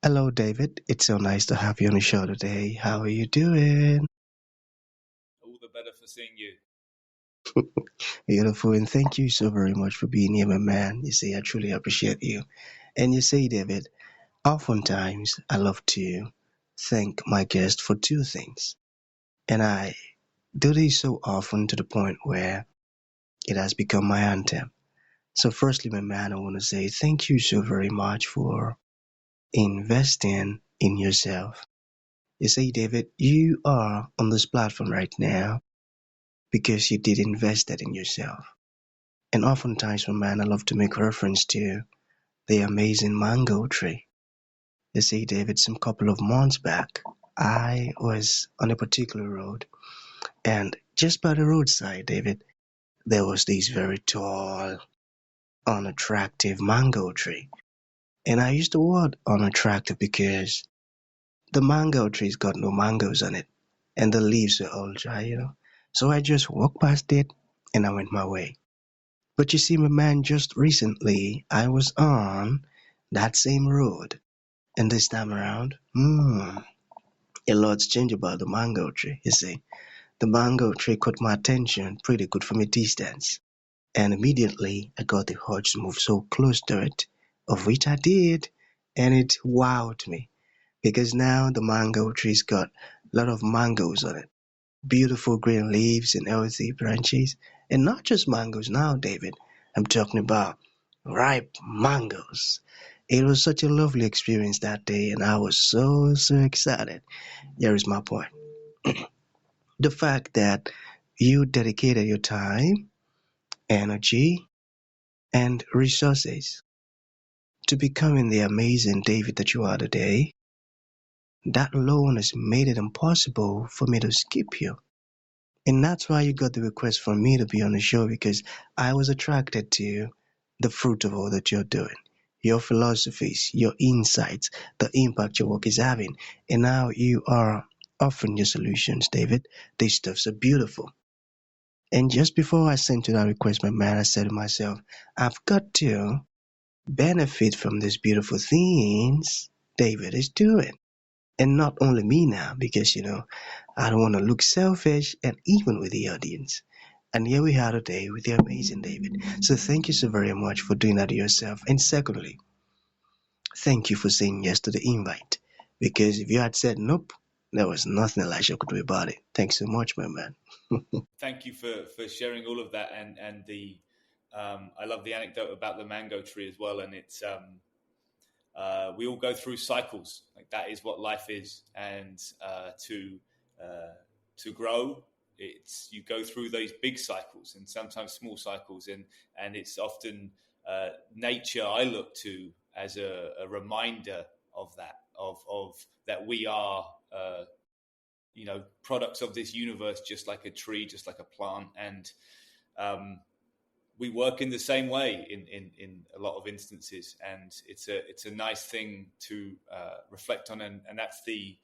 Hello, David. It's so nice to have you on the show today. How are you doing? All the better for seeing you. Beautiful, and thank you so very much for being here, my man. You see, I truly appreciate you. And you see, David, oftentimes I love to thank my guest for two things. And I do this so often to the point where it has become my anthem. So, firstly, my man, I want to say thank you so very much for investing in yourself. You see, David, you are on this platform right now because you did invest that in yourself. And oftentimes, my man, I love to make reference to the amazing mango tree. You see, David, some couple of months back, I was on a particular road, and just by the roadside, David, there was this very tall, unattractive mango tree. And I used the word unattractive because the mango tree's got no mangoes on it, and the leaves are all dry. So I just walked past it and I went my way. But you see, my man, just recently I was on that same road, and this time around, a lot's changed about the mango tree. You see, the mango tree caught my attention pretty good from a distance, and immediately I got the urge to move so close to it, of which I did, and it wowed me because now the mango tree's got a lot of mangoes on it, beautiful green leaves and healthy branches. And not just mangoes now, David. I'm talking about ripe mangoes. It was such a lovely experience that day, and I was so excited. Here is my point. The fact that you dedicated your time, energy, and resources to becoming the amazing David that you are today, that alone has made it impossible for me to skip you. And that's why you got the request from me to be on the show because I was attracted to the fruit of all that you're doing, your philosophies, your insights, the impact your work is having. And now you are offering your solutions, David. These stuffs are beautiful. And just before I sent you that request, my man, I said to myself, I've got to benefit from these beautiful things David is doing. And not only me now, because I don't want to look selfish and even with the audience. And here we are today with the amazing David. So thank you so very much for doing that to yourself. And secondly, thank you for saying yes to the invite. Because if you had said nope, there was nothing Elisha could do about it. Thanks so much, my man. Thank you for sharing all of that and the I love the anecdote about the mango tree as well. And it's we all go through cycles. Like that is what life is. And uh, to grow, it's you go through those big cycles and sometimes small cycles. And it's often nature I look to as a reminder of that of that we are. Products of this universe, just like a tree, just like a plant, and um, we work in the same way in a lot of instances, and it's a nice thing to reflect on, and that's the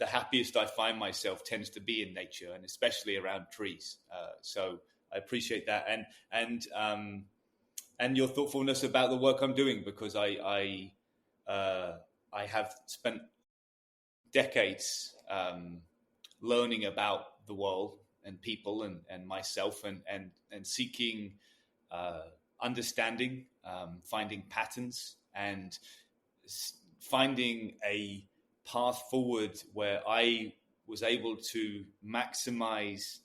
happiest I find myself tends to be in nature, and especially around trees. So I appreciate that, and your thoughtfulness about the work I'm doing, because I have spent decades learning about the world and people and myself and seeking uh, understanding, finding patterns and finding a path forward where I was able to maximize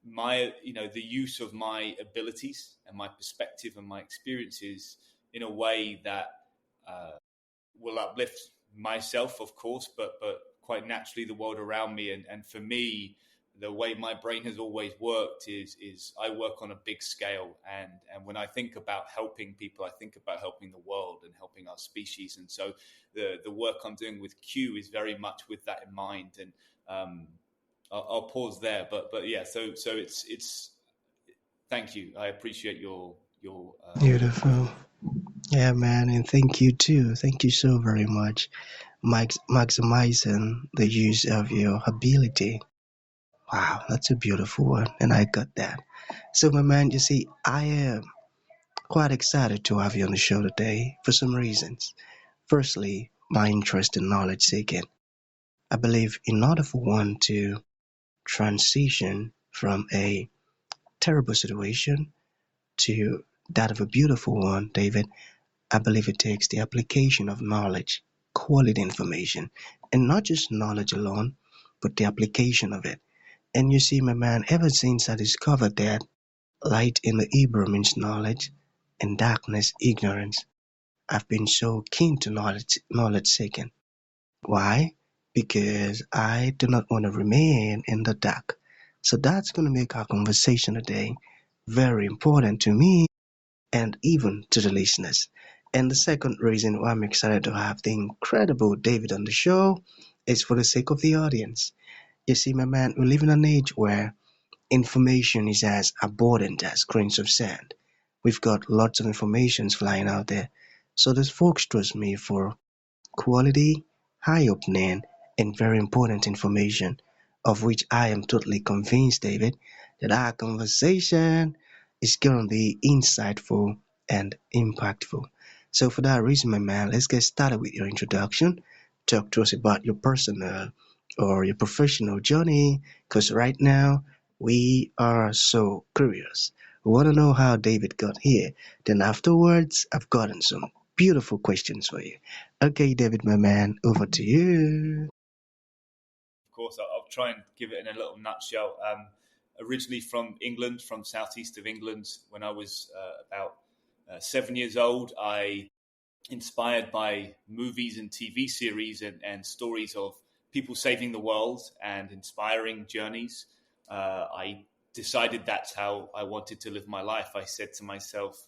the use of my abilities and my perspective and my experiences in a way that uh, will uplift myself, of course, but quite naturally the world around me. And for me, the way my brain has always worked is I work on a big scale, and when I think about helping people, I think about helping the world and helping our species. And so the work I'm doing with Q is very much with that in mind. And I'll pause there, but yeah. So it's thank you. I appreciate your Beautiful. Yeah, man, and thank you too. Thank you so very much. Maximizing the use of your ability. Wow, that's a beautiful one, and I got that. So, my man, you see, I am quite excited to have you on the show today for some reasons. Firstly, my interest in knowledge seeking. I believe in order for one to transition from a terrible situation to that of a beautiful one, David, I believe it takes the application of knowledge, quality information, and not just knowledge alone, but the application of it. And you see, my man, ever since I discovered that light in the Hebrew means knowledge and darkness ignorance, I've been so keen to knowledge seeking. Why? Because I do not want to remain in the dark. So that's going to make our conversation today very important to me and even to the listeners. And the second reason why I'm excited to have the incredible David on the show is for the sake of the audience. You see, my man, we live in an age where information is as abundant as grains of sand. We've got lots of informations flying out there. So these folks trust me for quality, eye-opening, and very important information, of which I am totally convinced, David, that our conversation is going to be insightful and impactful. So, for that reason, my man, let's get started with your introduction. Talk to us about your personal or your professional journey, because right now we are so curious. We want to know how David got here. Then, afterwards, I've gotten some beautiful questions for you. Okay, David, my man, over to you. Of course, I'll try and give it in a little nutshell. Originally from England, from southeast of England, when I was about 7 years old, I inspired by movies and TV series and stories of people saving the world and inspiring journeys. I decided that's how I wanted to live my life. I said to myself,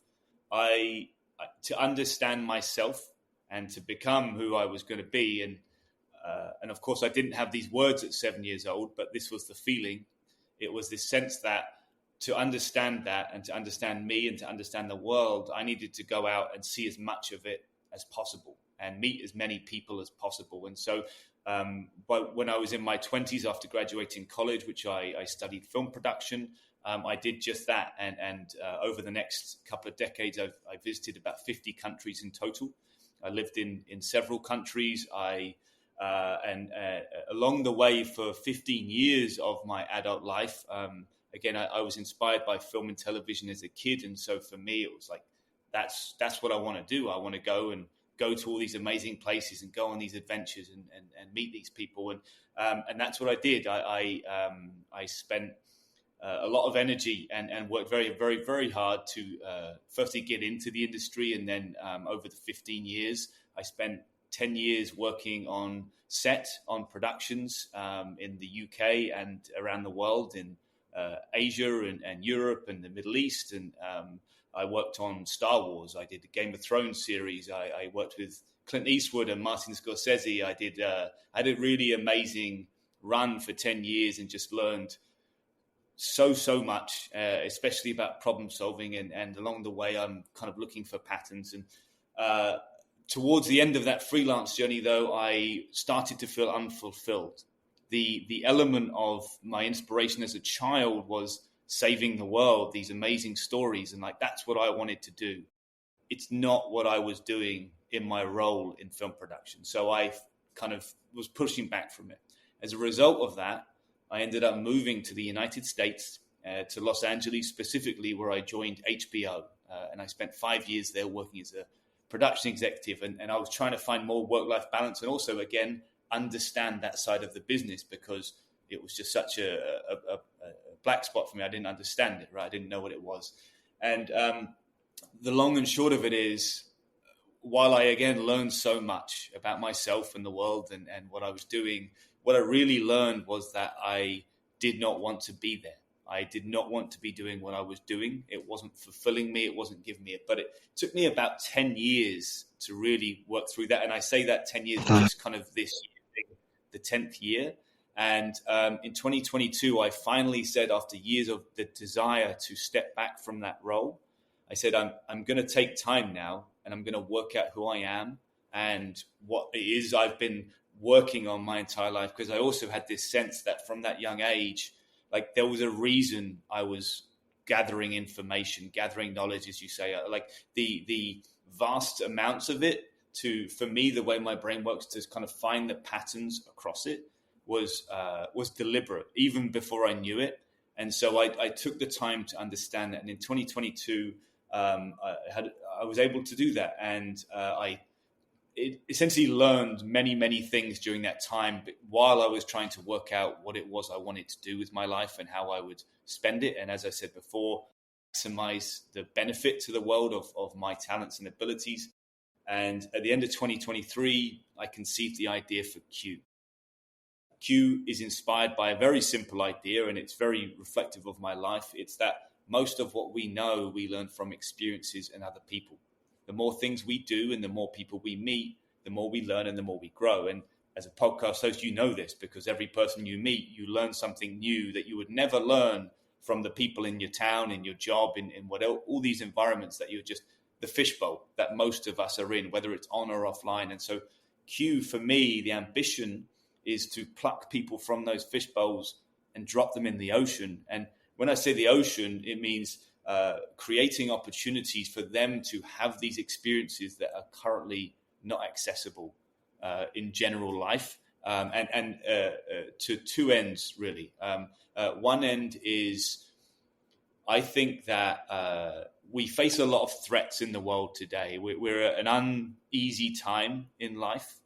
to understand myself and to become who I was going to be. And of course, I didn't have these words at 7 years old, but this was the feeling. It was this sense that to understand that and to understand me and to understand the world, I needed to go out and see as much of it as possible and meet as many people as possible. And so but when I was in my 20s after graduating college, which I studied film production, I did just that. And over the next couple of decades, I visited about 50 countries in total. I lived in several countries. And along the way for 15 years of my adult life, again, I was inspired by film and television as a kid. And so for me, it was like, that's what I want to do. I want to go to all these amazing places and go on these adventures and meet these people. And that's what I did. I spent a lot of energy and worked very, very, very hard to firstly get into the industry. And then over the 15 years, I spent 10 years working on set, on productions in the UK and around the world, in Asia and Europe and the Middle East. And I worked on Star Wars. I did the Game of Thrones series. I worked with Clint Eastwood and Martin Scorsese. I had a really amazing run for 10 years and just learned so much, especially about problem solving. And along the way, I'm kind of looking for patterns. And towards the end of that freelance journey, though, I started to feel unfulfilled. The element of my inspiration as a child was saving the world, these amazing stories, and like that's what I wanted to do. It's not what I was doing in my role in film production. So I kind of was pushing back from it. As a result of that, I ended up moving to the United States, to Los Angeles specifically, where I joined HBO. And I spent 5 years there working as a production executive. And I was trying to find more work-life balance and also, again, understand that side of the business, because it was just such a black spot for me. I didn't understand it, right? I didn't know what it was. And the long and short of it is, while I, again, learned so much about myself and the world and what I was doing, what I really learned was that I did not want to be there. I did not want to be doing what I was doing. It wasn't fulfilling me. It wasn't giving me it. But it took me about 10 years to really work through that. And I say that 10 years was just kind of this year, the 10th year. And in 2022, I finally said, after years of the desire to step back from that role, I said, I'm going to take time now and I'm going to work out who I am and what it is I've been working on my entire life. Because I also had this sense that from that young age, like there was a reason I was gathering information, gathering knowledge, as you say, like the vast amounts of it for me, the way my brain works to kind of find the patterns across it was deliberate, even before I knew it. And so I took the time to understand that. And in 2022, I was able to do that. And I essentially learned many things during that time, but while I was trying to work out what it was I wanted to do with my life and how I would spend it. And as I said before, maximize the benefit to the world of my talents and abilities. And at the end of 2023, I conceived the idea for Q. Q is inspired by a very simple idea, and it's very reflective of my life. It's that most of what we know, we learn from experiences and other people. The more things we do and the more people we meet, the more we learn and the more we grow. And as a podcast host, you know this, because every person you meet, you learn something new that you would never learn from the people in your town, in your job, in all these environments that you're just the fishbowl that most of us are in, whether it's on or offline. And so Q, for me, the ambition is to pluck people from those fish bowls and drop them in the ocean. And when I say the ocean, it means creating opportunities for them to have these experiences that are currently not accessible in general life. And to two ends, really. One end is, I think that we face a lot of threats in the world today. We're at an uneasy time in life.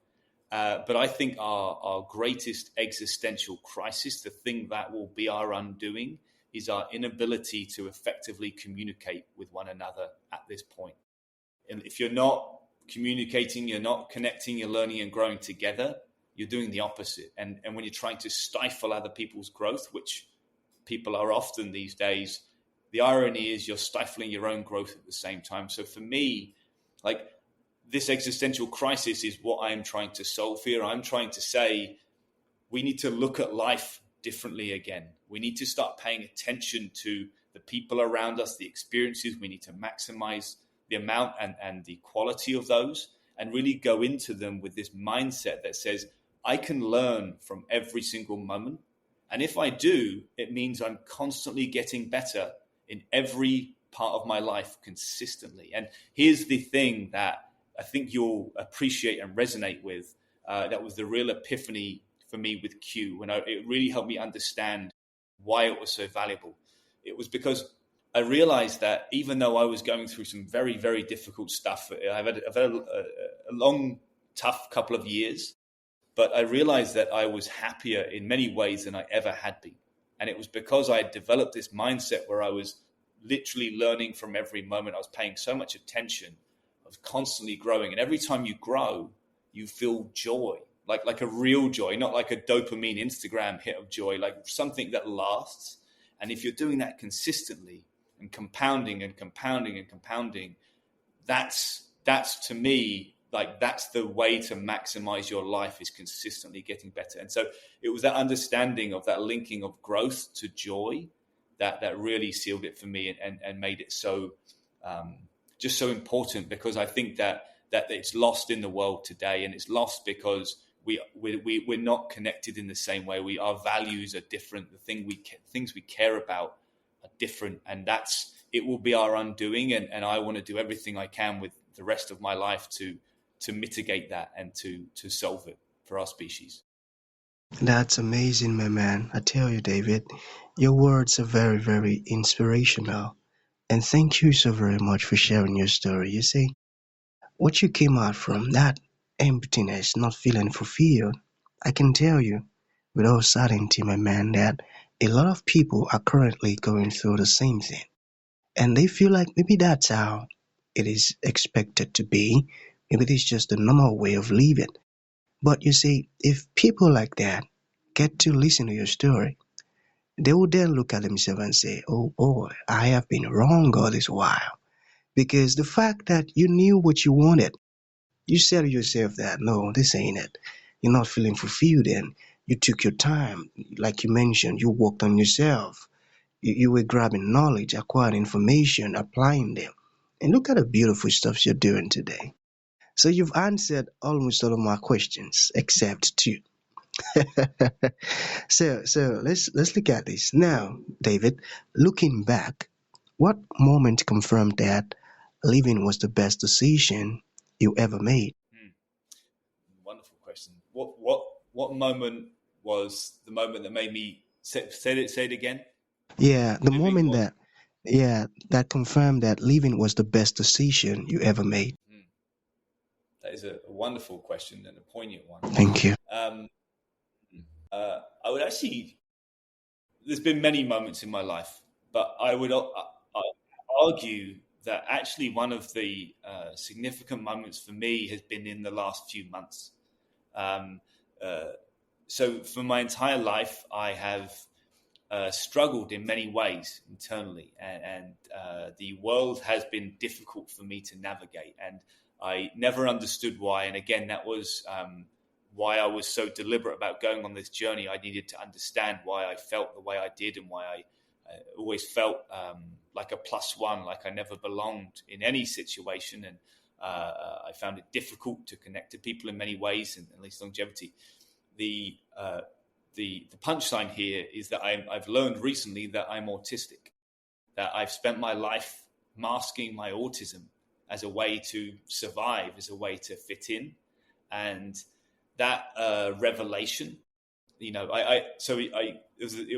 But I think our greatest existential crisis, the thing that will be our undoing, is our inability to effectively communicate with one another at this point. And if you're not communicating, you're not connecting, you're learning and growing together, you're doing the opposite. And when you're trying to stifle other people's growth, which people are often these days, the irony is you're stifling your own growth at the same time. So for me, like, this existential crisis is what I am trying to solve here. I'm trying to say we need to look at life differently again. We need to start paying attention to the people around us, the experiences. We need to maximize the amount and the quality of those, and really go into them with this mindset that says, I can learn from every single moment. And if I do, it means I'm constantly getting better in every part of my life consistently. And here's the thing that I think you'll appreciate and resonate with. That was the real epiphany for me with Q. And it really helped me understand why it was so valuable. It was because I realized that even though I was going through some very, very difficult stuff, I've had a long, tough couple of years, but I realized that I was happier in many ways than I ever had been. And it was because I had developed this mindset where I was literally learning from every moment. I was paying so much attention. I was constantly growing. And every time you grow, you feel joy, like a real joy, not like a dopamine Instagram hit of joy, like something that lasts. And if you're doing that consistently and compounding and compounding and compounding, that's to me, like, that's the way to maximize your life, is consistently getting better. And so it was that understanding of that linking of growth to joy that really sealed it for me and made it so just so important, because I think that it's lost in the world today, and it's lost because we're not connected in the same way. Our values are different. The things we care about are different, and it will be our undoing. And I want to do everything I can with the rest of my life to mitigate that and to solve it for our species. That's amazing, my man. I tell you, David, your words are very, very inspirational. And thank you so very much for sharing your story. You see, what you came out from, that emptiness, not feeling fulfilled, I can tell you with all certainty, my man, that a lot of people are currently going through the same thing. And they feel like maybe that's how it is expected to be. Maybe it's just the normal way of living. But you see, if people like that get to listen to your story, they will then look at themselves and say, oh boy, I have been wrong all this while. Because the fact that you knew what you wanted, you said to yourself that, no, this ain't it. You're not feeling fulfilled, and you took your time. Like you mentioned, you worked on yourself. You were grabbing knowledge, acquiring information, applying them. And look at the beautiful stuff you're doing today. So you've answered almost all of my questions, except two. So let's look at this now, David. Looking back, what moment confirmed that living was the best decision you ever made? wonderful question. What moment was the moment that made me say it again? Yeah, the Living moment was. that, yeah, that confirmed that leaving was the best decision you ever made. That is a wonderful question and a poignant one. Thank you. Um, I would actually. There's been many moments in my life, but I would argue that actually one of the significant moments for me has been in the last few months. Um, uh, so for my entire life, I have struggled in many ways internally, and the world has been difficult for me to navigate, and I never understood why. And again, that was why I was so deliberate about going on this journey. I needed to understand why I felt the way I did, and why I always felt like a plus one, like I never belonged in any situation, and I found it difficult to connect to people in many ways, and at least longevity. The the punchline here is that I've learned recently that I'm autistic, that I've spent my life masking my autism as a way to survive, as a way to fit in. And that revelation, it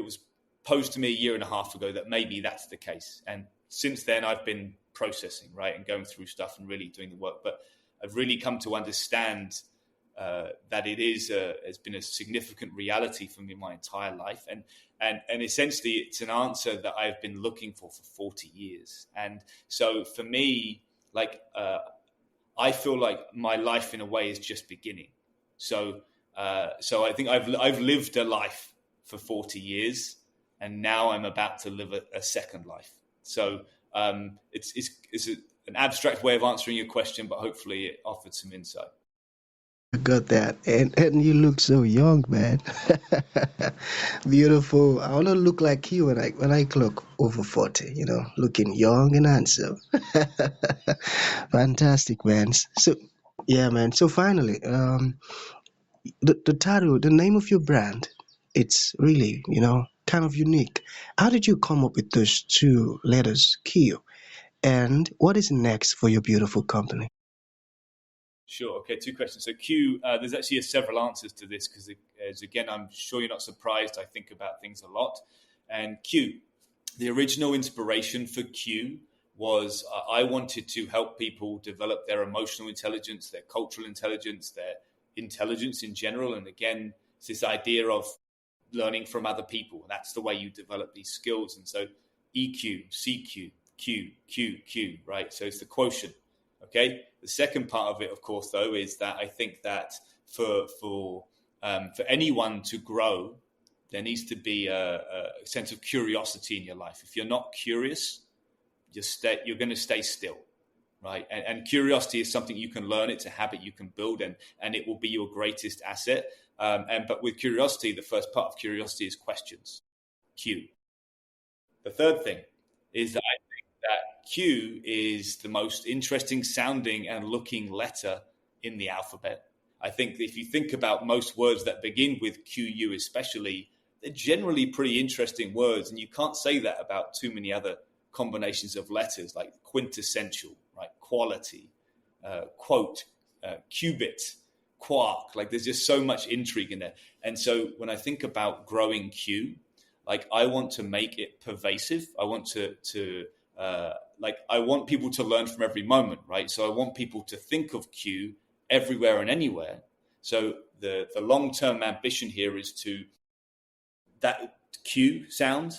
was posed to me a year and a half ago that maybe that's the case. And since then, I've been processing, right, and going through stuff and really doing the work. But I've really come to understand that has been a significant reality for me my entire life, and essentially it's an answer that I've been looking for 40 years. And so for me, I feel like my life in a way is just beginning. So I think I've lived a life for 40 years, and now I'm about to live a second life. So it's an abstract way of answering your question, but hopefully it offered some insight. I got that. And you look so young, man. Beautiful. I want to look like you when I clock over 40, looking young and handsome. Fantastic, man. So, yeah, man. So finally, the title, the name of your brand, it's really, kind of unique. How did you come up with those two letters, Q? And what is next for your beautiful company? Sure. Okay, two questions. So Q, there's actually several answers to this because, as again, I'm sure you're not surprised. I think about things a lot. And Q, the original inspiration for Q was I wanted to help people develop their emotional intelligence, their cultural intelligence, their intelligence in general. And again, it's this idea of learning from other people. That's the way you develop these skills. And so EQ, CQ, Q, Q, Q, right? So it's the quotient. Okay. The second part of it, of course, though, is that I think that for anyone to grow, there needs to be a sense of curiosity in your life. If you're not curious, you're going to stay still, right? And curiosity is something you can learn. It's a habit you can build, and it will be your greatest asset. But with curiosity, the first part of curiosity is questions. Q. The third thing is that I think that Q is the most interesting sounding and looking letter in the alphabet. I think if you think about most words that begin with QU especially, they're generally pretty interesting words, and you can't say that about too many other combinations of letters like quintessential, right? Quality, quote, qubit, quark. Like there's just so much intrigue in there. And so when I think about growing Q, like I want to make it pervasive. I want I want people to learn from every moment, right? So I want people to think of Q everywhere and anywhere. So the long-term ambition here is that Q sound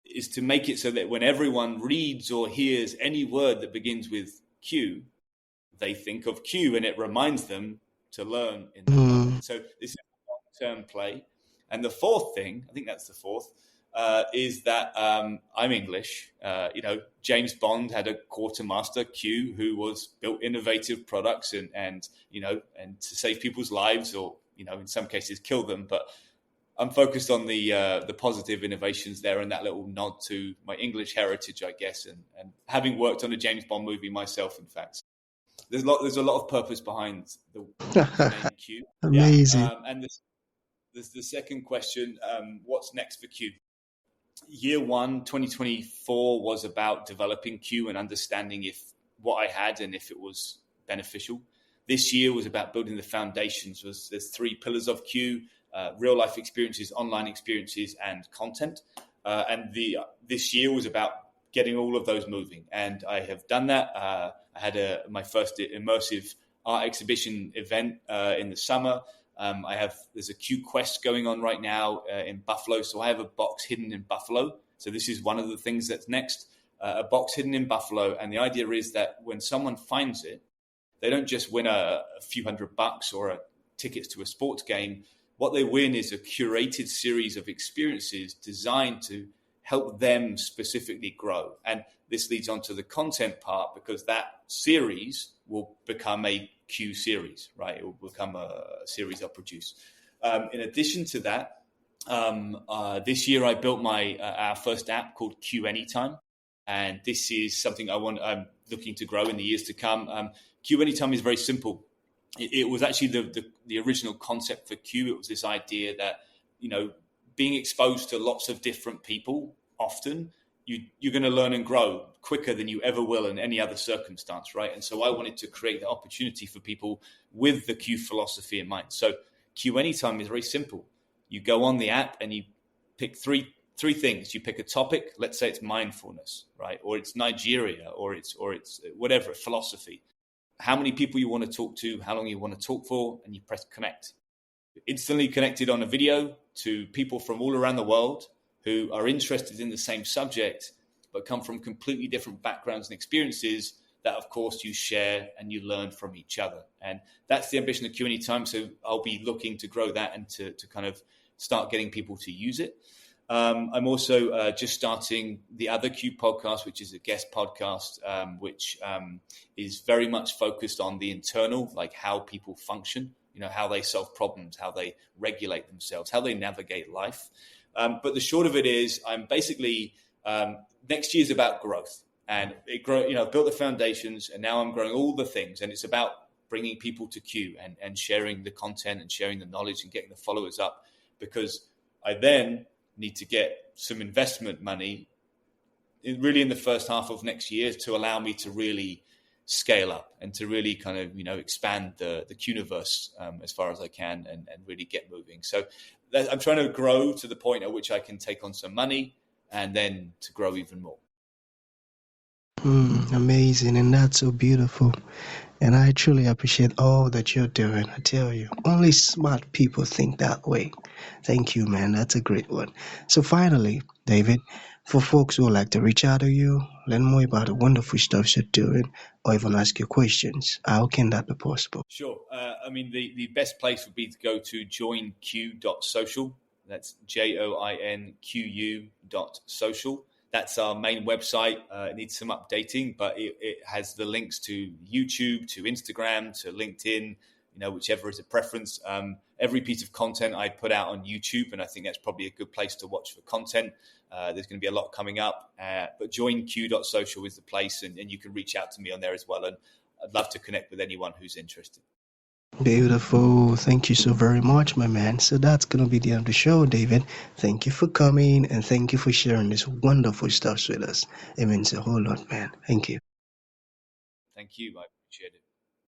is to make it so that when everyone reads or hears any word that begins with Q, they think of Q, and it reminds them to learn in that moment. Mm, And so this is a long-term play. And the fourth thing, I think that's the fourth, is that I'm English. James Bond had a quartermaster, Q, who built innovative products and to save people's lives, or in some cases kill them. But I'm focused on the positive innovations there, and that little nod to my English heritage, I guess, and having worked on a James Bond movie myself, in fact. There's a lot of purpose behind the name Q. Yeah, amazing. and there's the second question. What's next for Q? Year one, 2024, was about developing Q and understanding if what I had and if it was beneficial. This year was about building the foundations. There's 3 pillars of Q: real life experiences, online experiences, and content. This year was about getting all of those moving, and I have done that. I had my first immersive art exhibition event in the summer. There's a Q Quest going on right now in Buffalo, so I have a box hidden in Buffalo. So this is one of the things that's next, a box hidden in Buffalo, and the idea is that when someone finds it, they don't just win a few $100 or tickets to a sports game. What they win is a curated series of experiences designed to help them specifically grow. And this leads on to the content part, because that series will become a Q series, right? It will become a series I produce. In addition to that, this year I built our first app called Q Anytime. And this is something I'm looking to grow in the years to come. Q Anytime is very simple. It was actually the original concept for Q. It was this idea that, being exposed to lots of different people often, you're going to learn and grow quicker than you ever will in any other circumstance, right? And so I wanted to create the opportunity for people with the Q philosophy in mind. So Q Anytime is very simple. You go on the app and you pick three things. You pick a topic. Let's say it's mindfulness, right? Or it's Nigeria, or it's whatever, philosophy. How many people you want to talk to, how long you want to talk for, and you press connect. You're instantly connected on a video to people from all around the world who are interested in the same subject, but come from completely different backgrounds and experiences that, of course, you share and you learn from each other. And that's the ambition of Q Anytime. So I'll be looking to grow that and to kind of start getting people to use it. I'm also just starting the other Q podcast, which is a guest podcast, which is very much focused on the internal, like how people function, how they solve problems, how they regulate themselves, how they navigate life. But the short of it is, I'm basically next year is about growth, and I've built the foundations, and now I'm growing all the things, and it's about bringing people to Q and sharing the content and sharing the knowledge and getting the followers up, because I then need to get some investment money in the first half of next year to allow me to really scale up and to really kind of, expand the Quniverse as far as I can and really get moving. So I'm trying to grow to the point at which I can take on some money and then to grow even more. Amazing, and that's so beautiful. And I truly appreciate all that you're doing. I tell you, only smart people think that way. Thank you, man. That's a great one. So finally, David, for folks who would like to reach out to you, learn more about the wonderful stuff you're doing, or even ask you questions, how can that be possible? Sure. The best place would be to go to joinq.social. That's JOINQU.social. That's our main website. It needs some updating, but it has the links to YouTube, to Instagram, to LinkedIn, whichever is a preference. Every piece of content I put out on YouTube, and I think that's probably a good place to watch for content. There's going to be a lot coming up, but joinq.social is the place, and you can reach out to me on there as well. And I'd love to connect with anyone who's interested. Beautiful. Thank you so very much, my man. So that's going to be the end of the show, David. Thank you for coming, and thank you for sharing this wonderful stuff with us. It means a whole lot, man. Thank you. Thank you. I appreciate it.